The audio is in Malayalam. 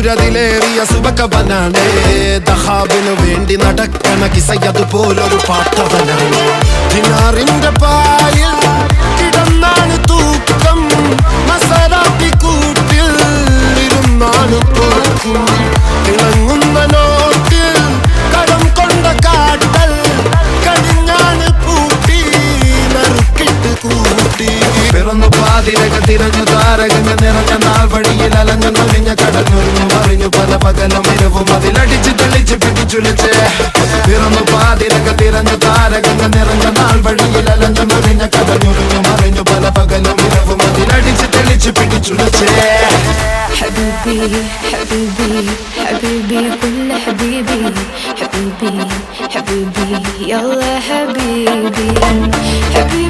സൂര്യതിലേറിയ സുബകവനാണ് ദഹാബിനു വേണ്ടി നടക്കണ കിസയതുപോലൊരു പാട്ടവനാണ് ദിനാറിന്റെ പായിൽ കിടന്നാണ് തൂക്കം മസറാത്തി കൂട്ടിൽ ഇരുന്നാണ് തോക്കും തിളങ്ങുന്ന നോട്ടിൽ കടം കൊണ്ട കാട്ടൽ കടിഞ്ഞാണ് പൂട്ടി നറുക്കിട്ട് കൂട്ടി പിറന്നു പാതിരക തിരഞ്ഞു താരകങ്ങൾ നിറഞ്ഞ നാൾ വഴിയിൽ അലഞ്ഞു നൊലിഞ്ഞ കടഞ്ഞൊരിഞ്ഞു മറിഞ്ഞു പല പകലും ഇരവും അതിലടിച്ച് തെളിച്ച് പിടിച്ചുലിച്ച് പിറന്നു പാതിരക തിരഞ്ഞു താരകങ്ങൾ നിറഞ്ഞ നാൾ വഴിയിൽ അലഞ്ഞു നൊലിഞ്ഞ കടഞ്ഞൊരിഞ്ഞു മറിഞ്ഞു പല പകലും ഇരവും അതിലടിച്ച് തെളിച്ച് പിടിച്ചുലിച്ച് حبيبي حبيبي حبيبي كل حبيبي حبيبي حبيبي يلا حبيبي حبيبي